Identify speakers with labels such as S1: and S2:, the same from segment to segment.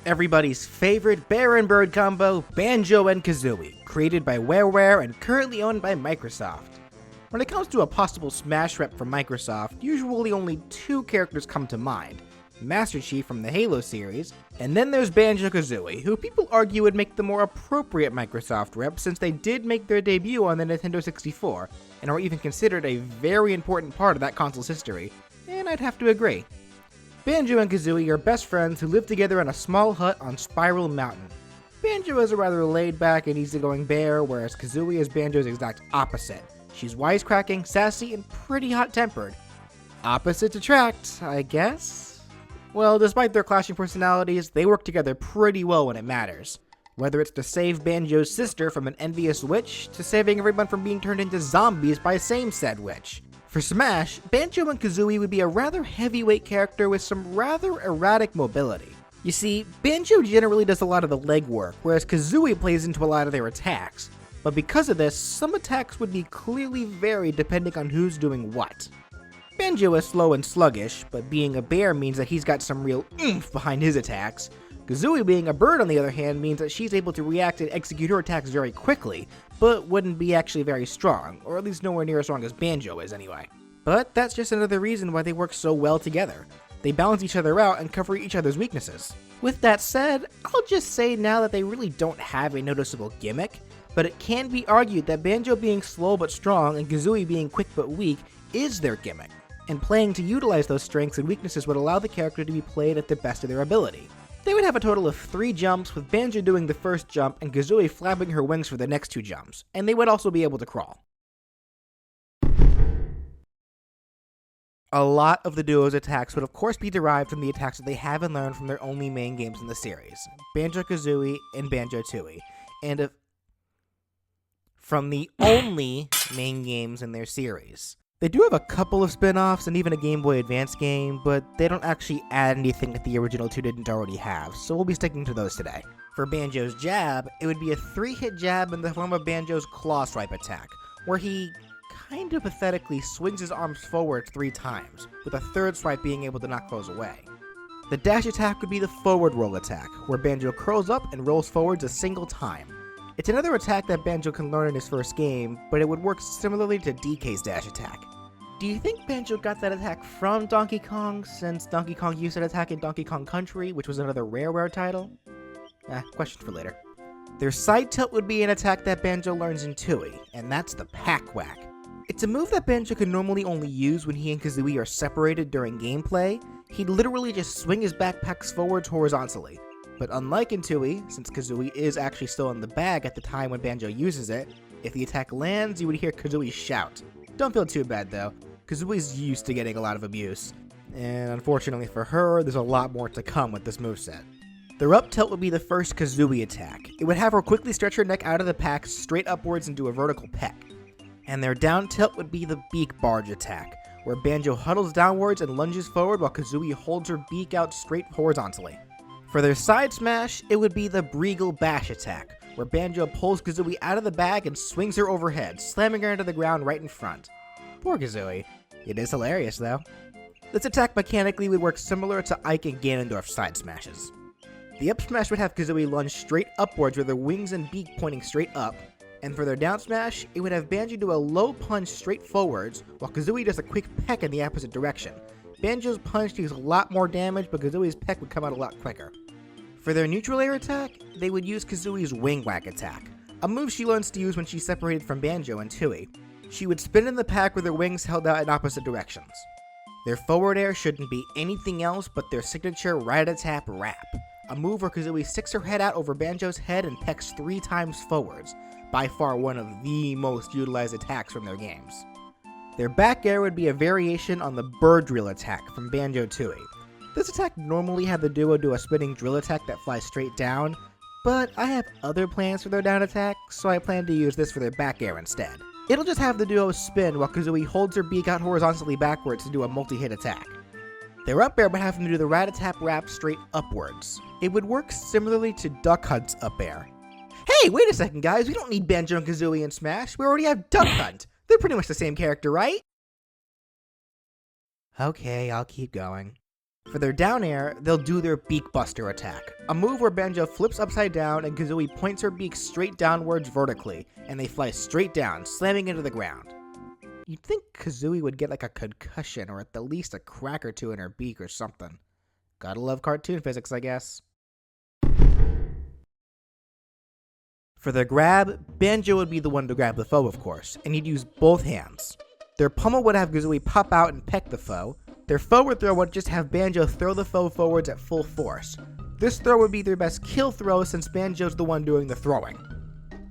S1: Everybody's favorite bear and bird combo, Banjo and Kazooie, created by WarWare and currently owned by Microsoft. When it comes to a possible Smash rep from Microsoft, usually only two characters come to mind: Master Chief from the Halo series, and then there's Banjo Kazooie, who people argue would make the more appropriate Microsoft rep since they did make their debut on the Nintendo 64, and are even considered a very important part of that console's history, and I'd have to agree. Banjo and Kazooie are best friends who live together in a small hut on Spiral Mountain. Banjo is a rather laid-back and easygoing bear, whereas Kazooie is Banjo's exact opposite. She's wisecracking, sassy, and pretty hot-tempered. Opposites attract, I guess? Well, despite their clashing personalities, they work together pretty well when it matters. Whether it's to save Banjo's sister from an envious witch, to saving everyone from being turned into zombies by same said witch. For Smash, Banjo and Kazooie would be a rather heavyweight character with some rather erratic mobility. You see, Banjo generally does a lot of the legwork, whereas Kazooie plays into a lot of their attacks. But because of this, some attacks would be clearly varied depending on who's doing what. Banjo is slow and sluggish, but being a bear means that he's got some real oomph behind his attacks. Kazooie being a bird, on the other hand, means that she's able to react and execute her attacks very quickly, but wouldn't be actually very strong, or at least nowhere near as strong as Banjo is anyway. But that's just another reason why they work so well together. They balance each other out and cover each other's weaknesses. With that said, I'll just say now that they really don't have a noticeable gimmick, but it can be argued that Banjo being slow but strong and Kazooie being quick but weak is their gimmick, and playing to utilize those strengths and weaknesses would allow the character to be played at the best of their ability. They would have a total of 3 jumps, with Banjo doing the first jump and Kazooie flapping her wings for the next 2 jumps, and they would also be able to crawl. A lot of the duo's attacks would of course be derived from the attacks that they have and learned from their only main games in the series, Banjo Kazooie and Banjo Tooie, and from the only main games in their series. They do have a couple of spin-offs and even a Game Boy Advance game, but they don't actually add anything that the original two didn't already have, so we'll be sticking to those today. For Banjo's jab, it would be a 3-hit jab in the form of Banjo's claw swipe attack, where he kind of pathetically swings his arms forward 3 times, with a 3rd swipe being able to knock those away. The dash attack would be the forward roll attack, where Banjo curls up and rolls forwards a single time. It's another attack that Banjo can learn in his first game, but it would work similarly to DK's dash attack. Do you think Banjo got that attack from Donkey Kong, since Donkey Kong used that attack in Donkey Kong Country, which was another Rareware title? Question for later. Their side tilt would be an attack that Banjo learns in Tooie, and that's the Pack Whack. It's a move that Banjo can normally only use when he and Kazooie are separated during gameplay. He'd literally just swing his backpacks forwards horizontally. But unlike in Tooie, since Kazooie is actually still in the bag at the time when Banjo uses it, if the attack lands, you would hear Kazooie shout. Don't feel too bad though, Kazooie's used to getting a lot of abuse. And unfortunately for her, there's a lot more to come with this moveset. Their up tilt would be the first Kazooie attack. It would have her quickly stretch her neck out of the pack straight upwards and do a vertical peck. And their down tilt would be the beak barge attack, where Banjo huddles downwards and lunges forward while Kazooie holds her beak out straight horizontally. For their side smash, it would be the Breagle Bash attack, where Banjo pulls Kazooie out of the bag and swings her overhead, slamming her into the ground right in front. Poor Kazooie. It is hilarious though. This attack mechanically would work similar to Ike and Ganondorf's side smashes. The up smash would have Kazooie lunge straight upwards with her wings and beak pointing straight up, and for their down smash, it would have Banjo do a low punch straight forwards, while Kazooie does a quick peck in the opposite direction. Banjo's punch deals a lot more damage, but Kazooie's peck would come out a lot quicker. For their neutral air attack, they would use Kazooie's Wing Whack attack, a move she learns to use when she's separated from Banjo and Tooie. She would spin in the pack with her wings held out in opposite directions. Their forward air shouldn't be anything else but their signature Ride-a-Tap Wrap, a move where Kazooie sticks her head out over Banjo's head and pecks 3 times forwards, by far one of the most utilized attacks from their games. Their back air would be a variation on the Bird Drill attack from Banjo Tooie. This attack normally had the duo do a spinning drill attack that flies straight down, but I have other plans for their down attack, so I plan to use this for their back air instead. It'll just have the duo spin while Kazooie holds her beak out horizontally backwards to do a multi-hit attack. Their up air would have them do the rat-a-tap-rap straight upwards. It would work similarly to Duck Hunt's up air. Hey, wait a second, guys. We don't need Banjo and Kazooie in Smash. We already have Duck Hunt. They're pretty much the same character, right? Okay, I'll keep going. For their down air, they'll do their Beak Buster attack, a move where Banjo flips upside down and Kazooie points her beak straight downwards vertically, and they fly straight down, slamming into the ground. You'd think Kazooie would get like a concussion or at the least a crack or two in her beak or something. Gotta love cartoon physics, I guess. For their grab, Banjo would be the one to grab the foe, of course, and he'd use both hands. Their pummel would have Kazooie pop out and peck the foe. Their forward throw would just have Banjo throw the foe forwards at full force. This throw would be their best kill throw since Banjo's the one doing the throwing.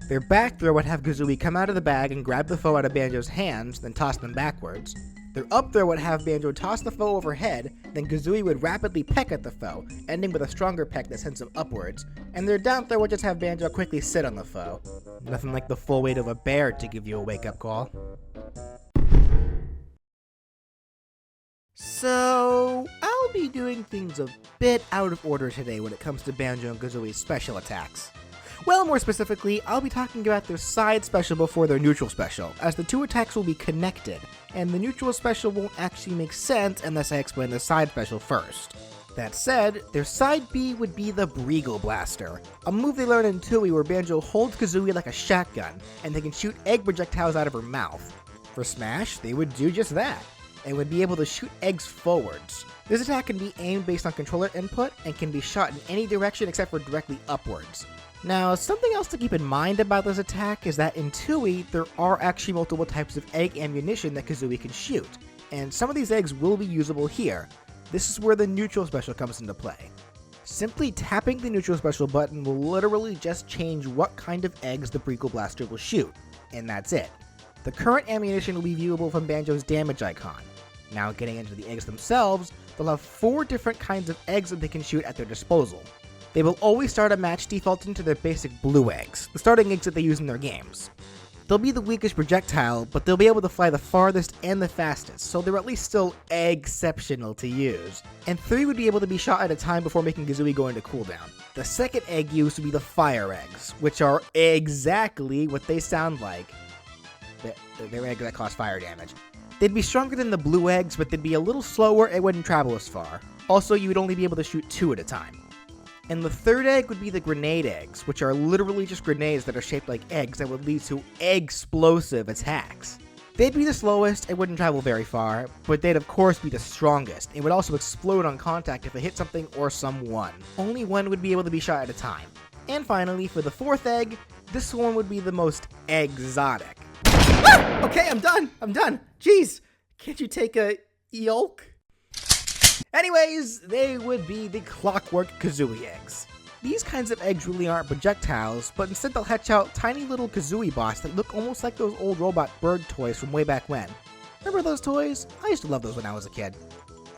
S1: Their back throw would have Kazooie come out of the bag and grab the foe out of Banjo's hands, then toss them backwards. Their up throw would have Banjo toss the foe overhead, then Kazooie would rapidly peck at the foe, ending with a stronger peck that sends him upwards. And their down throw would just have Banjo quickly sit on the foe. Nothing like the full weight of a bear to give you a wake-up call. So, I'll be doing things a bit out of order today when it comes to Banjo and Kazooie's special attacks. Well, more specifically, I'll be talking about their side special before their neutral special, as the two attacks will be connected, and the neutral special won't actually make sense unless I explain the side special first. That said, their side B would be the Breagle Blaster, a move they learn in Tooie where Banjo holds Kazooie like a shotgun, and they can shoot egg projectiles out of her mouth. For Smash, they would do just that, and would be able to shoot eggs forwards. This attack can be aimed based on controller input, and can be shot in any direction except for directly upwards. Now, something else to keep in mind about this attack is that in Tooie, there are actually multiple types of egg ammunition that Kazooie can shoot, and some of these eggs will be usable here. This is where the neutral special comes into play. Simply tapping the neutral special button will literally just change what kind of eggs the Breagle Blaster will shoot, and that's it. The current ammunition will be viewable from Banjo's damage icon. Now getting into the eggs themselves, they'll have 4 different kinds of eggs that they can shoot at their disposal. They will always start a match defaulting to their basic blue eggs, the starting eggs that they use in their games. They'll be the weakest projectile, but they'll be able to fly the farthest and the fastest, so they're at least still egg-exceptional to use. And 3 would be able to be shot at a time before making Kazooie go into cooldown. The second egg used would be the fire eggs, which are exactly what they sound like. They're eggs that cause fire damage. They'd be stronger than the blue eggs, but they'd be a little slower and wouldn't travel as far. Also, you would only be able to shoot 2 at a time. And the third egg would be the grenade eggs, which are literally just grenades that are shaped like eggs that would lead to explosive attacks. They'd be the slowest and wouldn't travel very far, but they'd of course be the strongest, and would also explode on contact if it hit something or someone. Only one would be able to be shot at a time. And finally, for the fourth egg, this one would be the most exotic. Ah! Okay, I'm done. Jeez, can't you take a yolk? Anyways, they would be the Clockwork Kazooie eggs. These kinds of eggs really aren't projectiles, but instead they'll hatch out tiny little Kazooie bots that look almost like those old robot bird toys from way back when. Remember those toys? I used to love those when I was a kid.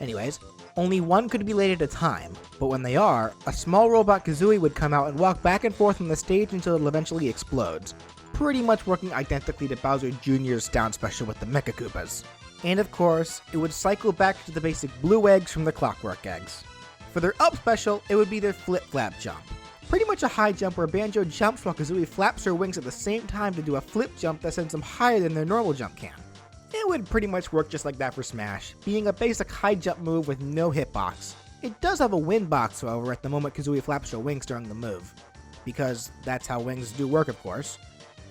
S1: Anyways, only one could be laid at a time, but when they are, a small robot Kazooie would come out and walk back and forth on the stage until it eventually explodes, pretty much working identically to Bowser Jr.'s down special with the Mecha Koopas. And of course, it would cycle back to the basic blue eggs from the Clockwork eggs. For their up special, it would be their flip-flap jump. Pretty much a high jump where Banjo jumps while Kazooie flaps her wings at the same time to do a flip jump that sends them higher than their normal jump can. It would pretty much work just like that for Smash, being a basic high jump move with no hitbox. It does have a wind box, however, at the moment Kazooie flaps her wings during the move, because that's how wings do work, of course.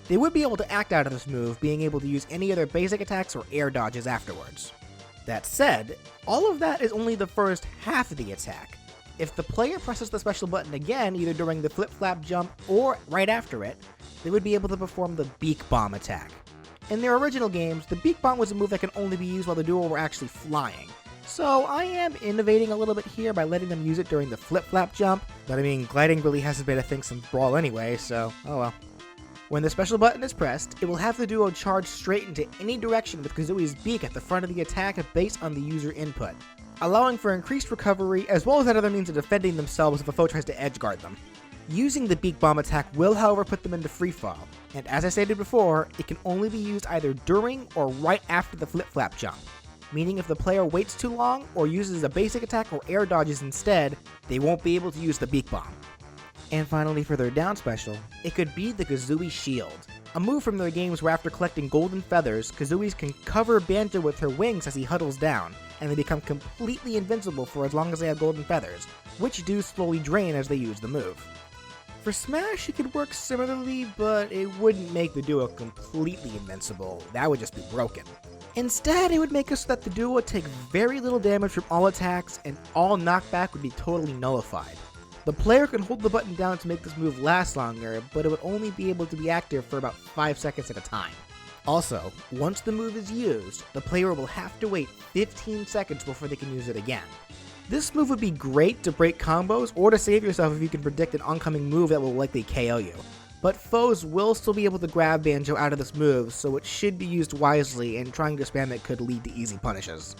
S1: They would be able to act out of this move, being able to use any other basic attacks or air dodges afterwards. That said, all of that is only the first half of the attack. If the player presses the special button again, either during the flip-flap jump or right after it, they would be able to perform the Beak Bomb attack. In their original games, the Beak Bomb was a move that could only be used while the duo were actually flying. So I am innovating a little bit here by letting them use it during the flip-flap jump, but I mean, gliding really hasn't been a thing since Brawl anyway, so oh well. When the special button is pressed, it will have the duo charge straight into any direction with Kazooie's beak at the front of the attack based on the user input, allowing for increased recovery as well as another means of defending themselves if a foe tries to edgeguard them. Using the Beak Bomb attack will however put them into freefall, and as I stated before, it can only be used either during or right after the flip-flap jump. meaning if the player waits too long or uses a basic attack or air dodges instead, they won't be able to use the Beak Bomb. And finally, for their down special, it could be the Kazooie Shield, a move from their games where after collecting golden feathers, Kazooies can cover Banjo with her wings as he huddles down, and they become completely invincible for as long as they have golden feathers, which do slowly drain as they use the move. For Smash, it could work similarly, but it wouldn't make the duo completely invincible. That would just be broken. Instead, it would make it so that the duo would take very little damage from all attacks, and all knockback would be totally nullified. The player can hold the button down to make this move last longer, but it would only be able to be active for about 5 seconds at a time. Also, once the move is used, the player will have to wait 15 seconds before they can use it again. This move would be great to break combos or to save yourself if you can predict an oncoming move that will likely KO you. But foes will still be able to grab Banjo out of this move, so it should be used wisely, and trying to spam it could lead to easy punishes.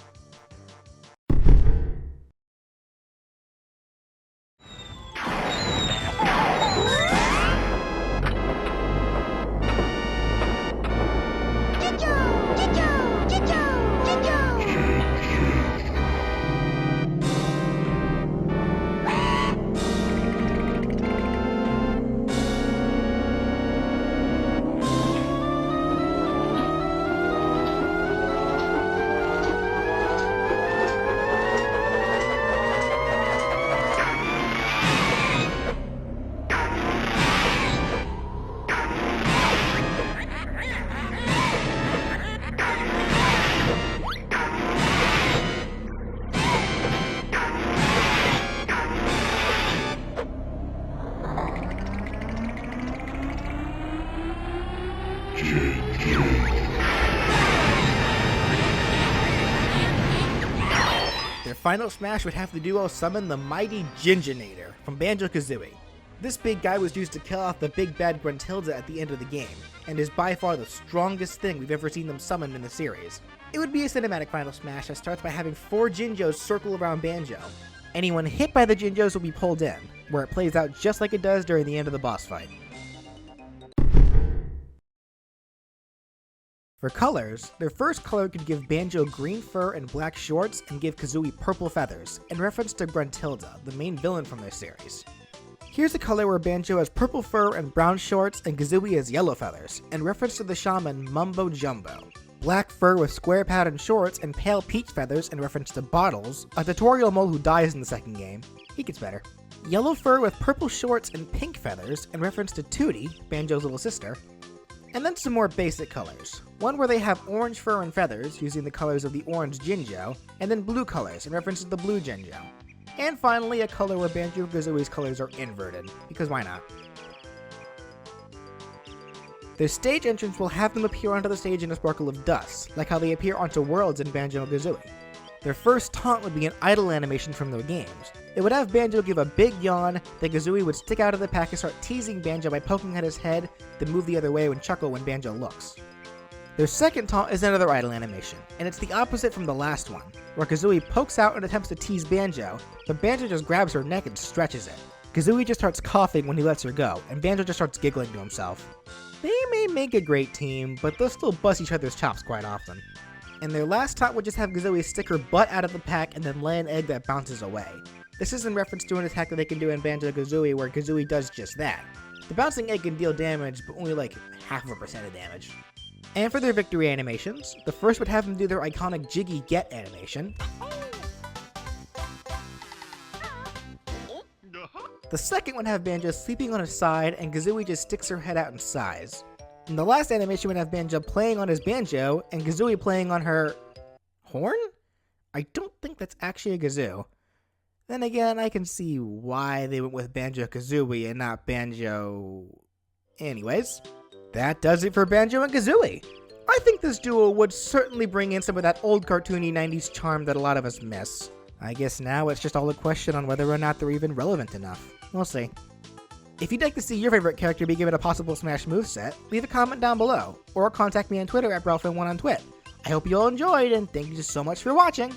S1: Their final smash would have the duo summon the mighty Gingernator from Banjo Kazooie. This big guy was used to kill off the big bad Gruntilda at the end of the game, and is by far the strongest thing we've ever seen them summon in the series. It would be a cinematic final smash that starts by having 4 Jinjos circle around Banjo. Anyone hit by the Jinjos will be pulled in, where it plays out just like it does during the end of the boss fight. For colors, their first color could give Banjo green fur and black shorts and give Kazooie purple feathers, in reference to Gruntilda, the main villain from their series. Here's a color where Banjo has purple fur and brown shorts and Kazooie has yellow feathers, in reference to the shaman Mumbo Jumbo. Black fur with square patterned shorts and pale peach feathers in reference to Bottles, a tutorial mole who dies in the second game. He gets better. Yellow fur with purple shorts and pink feathers in reference to Tootie, Banjo's little sister. And then some more basic colors. One where they have orange fur and feathers, using the colors of the orange Jinjo, and then blue colors, in reference to the blue Jinjo. And finally, a color where Banjo Kazooie's colors are inverted, because why not? Their stage entrance will have them appear onto the stage in a sparkle of dust, like how they appear onto worlds in Banjo Kazooie. Their first taunt would be an idle animation from their games. It would have Banjo give a big yawn, then Kazooie would stick out of the pack and start teasing Banjo by poking at his head, then move the other way and chuckle when Banjo looks. Their second taunt is another idle animation, and it's the opposite from the last one, where Kazooie pokes out and attempts to tease Banjo, but Banjo just grabs her neck and stretches it. Kazooie just starts coughing when he lets her go, and Banjo just starts giggling to himself. They may make a great team, but they'll still bust each other's chops quite often. And their last taunt would just have Kazooie stick her butt out of the pack and then lay an egg that bounces away. This is in reference to an attack that they can do in Banjo Kazooie where Kazooie does just that. The bouncing egg can deal damage, but only like 0.5% of damage. And for their victory animations, the first would have them do their iconic Jiggy Get animation. The second would have Banjo sleeping on his side and Kazooie just sticks her head out and sighs. And the last animation would have Banjo playing on his banjo and Kazooie playing on her... horn? I don't think that's actually a kazoo. Then again, I can see why they went with Banjo Kazooie and not Banjo... Anyways, that does it for Banjo and Kazooie. I think this duo would certainly bring in some of that old cartoony 90s charm that a lot of us miss. I guess now it's just all a question on whether or not they're even relevant enough. We'll see. If you'd like to see your favorite character be given a possible Smash moveset, leave a comment down below, or contact me on Twitter at BrelFan1 on Twit. I hope you all enjoyed, and thank you so much for watching!